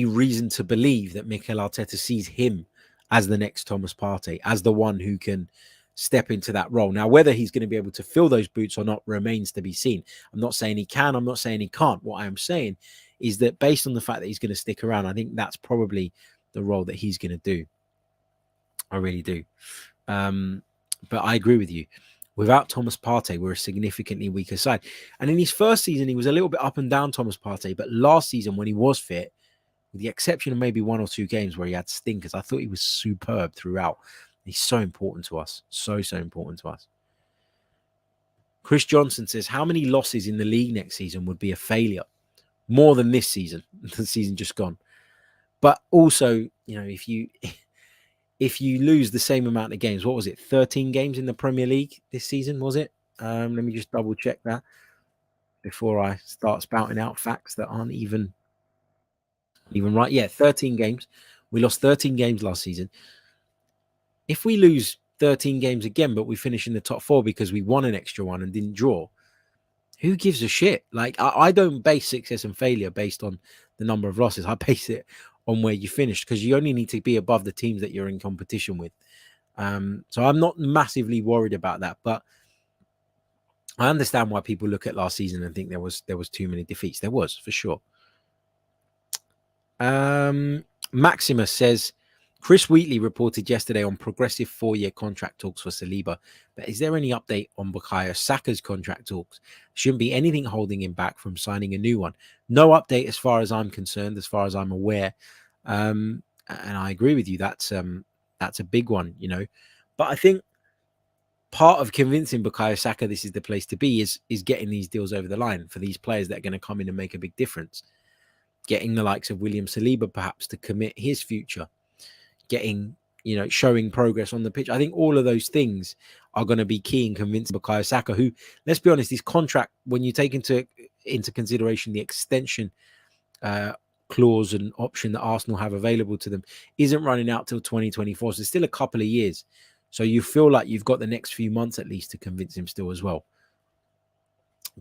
reason to believe that Mikel Arteta sees him as the next Thomas Partey, as the one who can step into that role. Now, whether he's going to be able to fill those boots or not remains to be seen. I'm not saying he can. I'm not saying he can't. What I am saying is that based on the fact that he's going to stick around, I think that's probably the role that he's going to do. I really do. But I agree with you. Without Thomas Partey, we're a significantly weaker side. And in his first season, he was a little bit up and down, Thomas Partey. But last season, when he was fit, with the exception of maybe 1 or 2 games where he had stinkers, I thought he was superb throughout. He's so important to us. So important to us. Chris Johnson says, how many losses in the league next season would be a failure? More than this season, the season just gone. But also, if you lose the same amount of games, what was it? 13 games in the Premier League this season, was it? Let me just double check that before I start spouting out facts that aren't even right. Yeah, 13 games. We lost 13 games last season. If we lose 13 games again, but we finish in the top 4 because we won an extra one and didn't draw, who gives a shit? Like, I don't base success and failure based on the number of losses. I base it on where you finished, because you only need to be above the teams that you're in competition with. So I'm not massively worried about that, but I understand why people look at last season and think there was too many defeats. There was, for sure. Maximus says, Chris Wheatley reported yesterday on progressive 4-year contract talks for Saliba, but is there any update on Bukayo Saka's contract talks? Shouldn't be anything holding him back from signing a new one. No update as far as I'm concerned, as far as I'm aware. And I agree with you. That's a big one, But I think part of convincing Bukayo Saka this is the place to be is getting these deals over the line for these players that are going to come in and make a big difference. Getting the likes of William Saliba perhaps to commit his future. Getting, showing progress on the pitch. I think all of those things are going to be key in convincing Bukayo Saka, who, let's be honest, his contract, when you take into consideration the extension clause and option that Arsenal have available to them, isn't running out till 2024. So it's still a couple of years. So you feel like you've got the next few months at least to convince him still as well.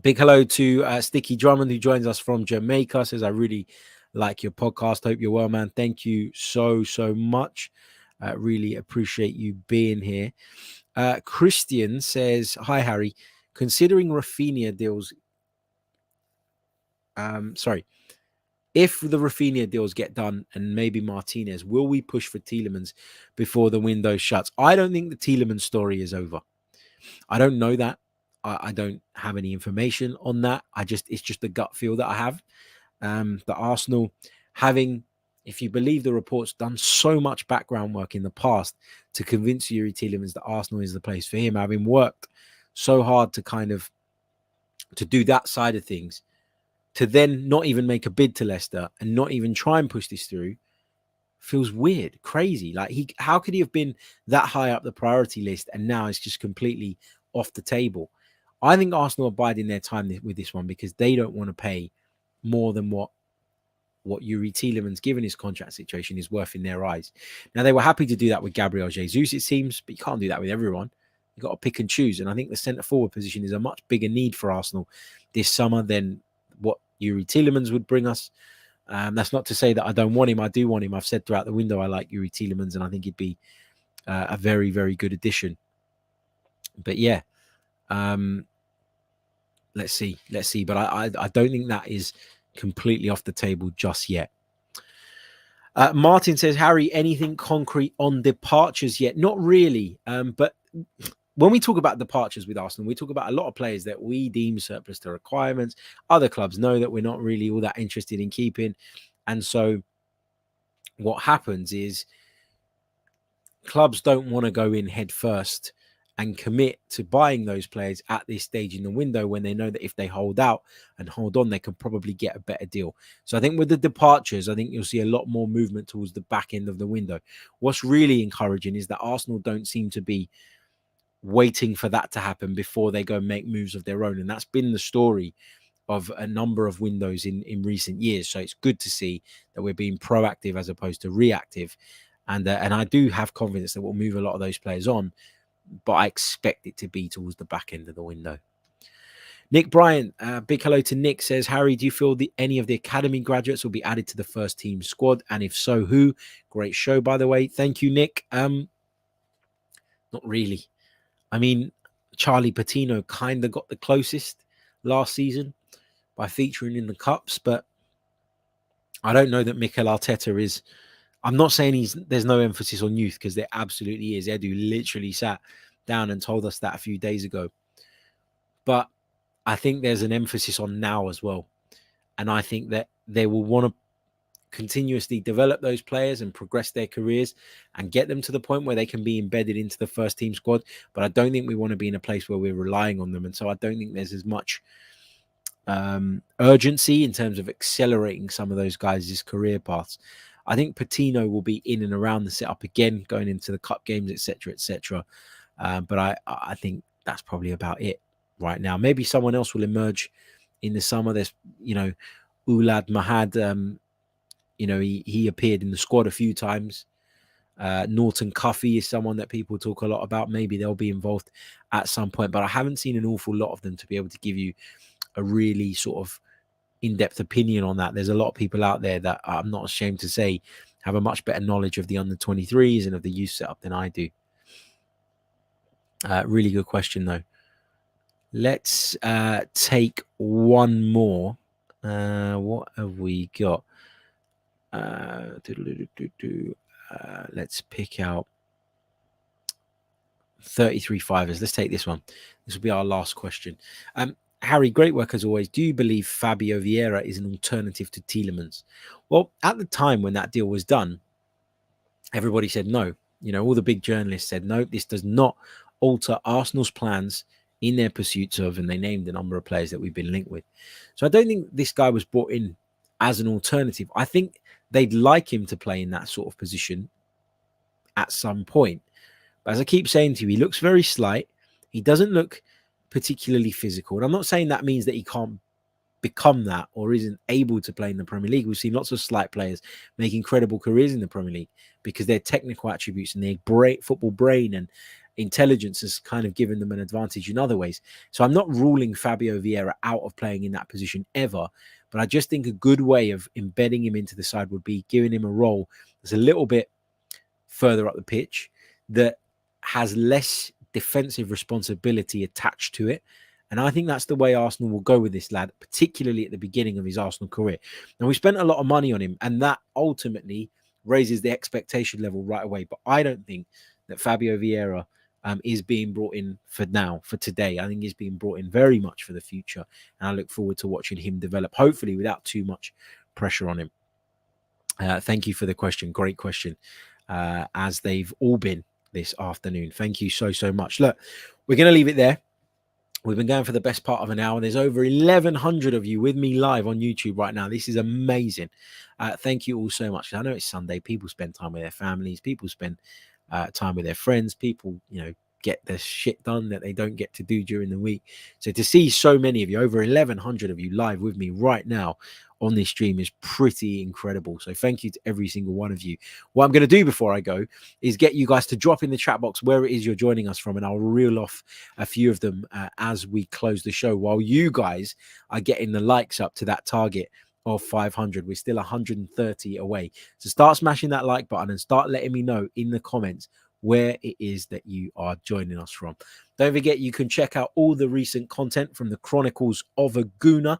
Big hello to Sticky Drummond, who joins us from Jamaica. Says, I really like your podcast. Hope you're well, man. Thank you so much. Really appreciate you being here. Christian says, hi, Harry. Considering Raphinha deals... If the Raphinha deals get done and maybe Martinez, will we push for Tielemans before the window shuts? I don't think the Tielemans story is over. I don't know that. I don't have any information on that. It's just the gut feel that I have. The Arsenal having if you believe the reports, done so much background work in the past to convince Yuri Tielemans that Arsenal is the place for him, having worked so hard to kind of to do that side of things, to then not even make a bid to Leicester and not even try and push this through, feels weird, crazy. Like, how could he have been that high up the priority list and now it's just completely off the table? I think Arsenal are biding their time with this one because they don't want to pay more than what Yuri Tielemans, given his contract situation, is worth in their eyes. Now, they were happy to do that with Gabriel Jesus, it seems, but you can't do that with everyone. You've got to pick and choose. And I think the centre-forward position is a much bigger need for Arsenal this summer than what Yuri Tielemans would bring us. That's not to say that I don't want him. I do want him. I've said throughout the window I like Yuri Tielemans, and I think he'd be a very, very good addition. But yeah, let's see. But I don't think that is completely off the table just yet. Martin says, Harry, anything concrete on departures yet? Not really. But when we talk about departures with Arsenal, we talk about a lot of players that we deem surplus to requirements. Other clubs know that we're not really all that interested in keeping. And so what happens is clubs don't want to go in head first and commit to buying those players at this stage in the window when they know that if they hold out and hold on, they can probably get a better deal. So I think with the departures, I think you'll see a lot more movement towards the back end of the window. What's really encouraging is that Arsenal don't seem to be waiting for that to happen before they go make moves of their own. And that's been the story of a number of windows in recent years. So it's good to see that we're being proactive as opposed to reactive. And I do have confidence that we'll move a lot of those players on, but I expect it to be towards the back end of the window. Nick Bryant, big hello to Nick, says, Harry, do you feel any of the academy graduates will be added to the first team squad? And if so, who? Great show, by the way. Thank you, Nick. Not really. I mean, Charlie Patino kind of got the closest last season by featuring in the Cups, but I don't know that Mikel Arteta is... I'm not saying there's no emphasis on youth, because there absolutely is. Edu literally sat down and told us that a few days ago. But I think there's an emphasis on now as well. And I think that they will want to continuously develop those players and progress their careers and get them to the point where they can be embedded into the first team squad. But I don't think we want to be in a place where we're relying on them. And so I don't think there's as much urgency in terms of accelerating some of those guys' career paths. I think Patino will be in and around the setup again, going into the cup games, etc., etc. But I think that's probably about it right now. Maybe someone else will emerge in the summer. There's, Oulad Mahad. He appeared in the squad a few times. Norton Cuffy is someone that people talk a lot about. Maybe they'll be involved at some point, but I haven't seen an awful lot of them to be able to give you a really sort of in-depth opinion on that. There's a lot of people out there that I'm not ashamed to say have a much better knowledge of the under-23s and of the youth setup than I do. Really good question, though. Let's take one more. What have we got? Let's pick out 33 fivers. Let's take this one. This will be our last question. Harry, great work as always. Do you believe Fabinho Vieira is an alternative to Tielemans? Well, at the time when that deal was done, everybody said no. All the big journalists said no, this does not alter Arsenal's plans in their pursuits of, and they named a number of players that we've been linked with. So I don't think this guy was brought in as an alternative. I think they'd like him to play in that sort of position at some point. But as I keep saying to you, he looks very slight. He doesn't look particularly physical. And I'm not saying that means that he can't become that or isn't able to play in the Premier League. We've seen lots of slight players make incredible careers in the Premier League because their technical attributes and their football brain and intelligence has kind of given them an advantage in other ways. So I'm not ruling Fabinho Vieira out of playing in that position ever, but I just think a good way of embedding him into the side would be giving him a role that's a little bit further up the pitch, that has less defensive responsibility attached to it. And I think that's the way Arsenal will go with this lad, particularly at the beginning of his Arsenal career. Now, we spent a lot of money on him, and that ultimately raises the expectation level right away. But I don't think that Fabinho Vieira is being brought in for now, for today. I think he's being brought in very much for the future. And I look forward to watching him develop, hopefully without too much pressure on him. Thank you for the question. Great question, as they've all been this afternoon. Thank you so much. Look, we're going to leave it there. We've been going for the best part of an hour. There's over 1,100 of you with me live on YouTube right now. This is amazing. Thank you all so much. I know it's Sunday. People spend time with their families. People spend time with their friends. People, get the shit done that they don't get to do during the week. So to see so many of you, over 1,100 of you live with me right now on this stream is pretty incredible. So thank you to every single one of you. What I'm going to do before I go is get you guys to drop in the chat box where it is you're joining us from, and I'll reel off a few of them as we close the show, while you guys are getting the likes up to that target of 500. We're still 130 away. So start smashing that like button and start letting me know in the comments where it is that you are joining us from. Don't forget, you can check out all the recent content from the Chronicles of a Gooner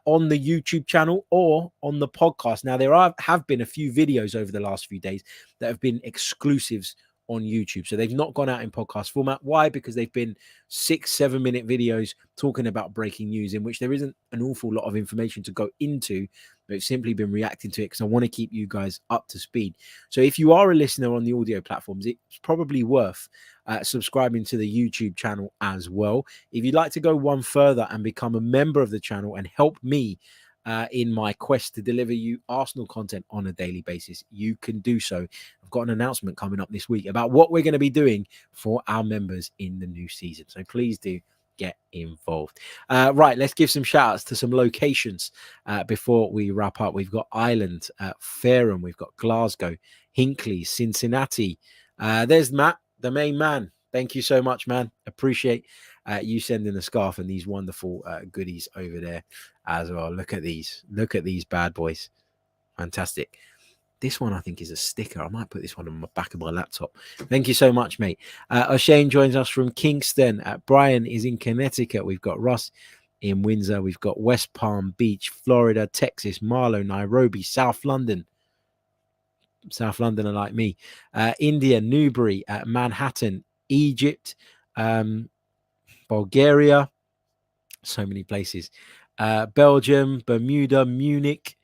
on the YouTube channel or on the podcast. Now, there have been a few videos over the last few days that have been exclusives on YouTube. So they've not gone out in podcast format. Why? Because they've been 6-7 minute videos talking about breaking news, in which there isn't an awful lot of information to go into, but it's simply been reacting to it because I want to keep you guys up to speed. So if you are a listener on the audio platforms, it's probably worth subscribing to the YouTube channel as well. If you'd like to go one further and become a member of the channel and help me in my quest to deliver you Arsenal content on a daily basis, you can do so. I've got an announcement coming up this week about what we're going to be doing for our members in the new season. So please do get involved. Right, let's give some shout outs to some locations before we wrap up. We've got Ireland, Fareham, we've got Glasgow, Hinckley, Cincinnati. There's Matt, the main man. Thank you so much, man. Appreciate you sending the scarf and these wonderful goodies over there as well. Look at these. Look at these bad boys. Fantastic. This one, I think, is a sticker. I might put this one on the back of my laptop. Thank you so much, mate. O'Shane joins us from Kingston. Brian is in Connecticut. We've got Ross in Windsor. We've got West Palm Beach, Florida, Texas, Marlow, Nairobi, South London. South London are like me. India, Newbury, Manhattan, Egypt, Bulgaria. So many places. Belgium, Bermuda, Munich,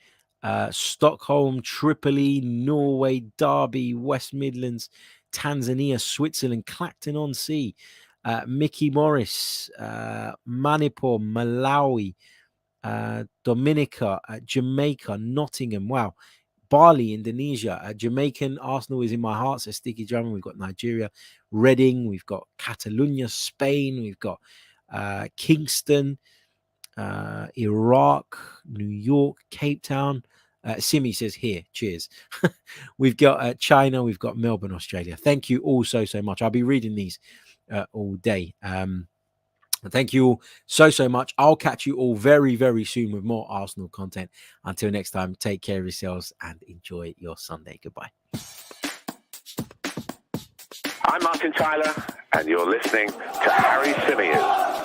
Stockholm, Tripoli, Norway, Derby, West Midlands, Tanzania, Switzerland, Clacton-on-Sea, Mickey Morris, Manipur, Malawi, Dominica, Jamaica, Nottingham. Wow. Bali, Indonesia. Jamaican Arsenal is in my heart, so Sticky Drummond. We've got Nigeria, Reading. We've got Catalonia, Spain. We've got Kingston, Iraq, New York, Cape Town. Simi says here, cheers. We've got China, we've got Melbourne, Australia. Thank you all so much. I'll be reading these all day. Thank you all so much. I'll catch you all very soon with more Arsenal content. Until next time, take care of yourselves and enjoy your Sunday. Goodbye. I'm Martin Tyler, and you're listening to Harry Symeou.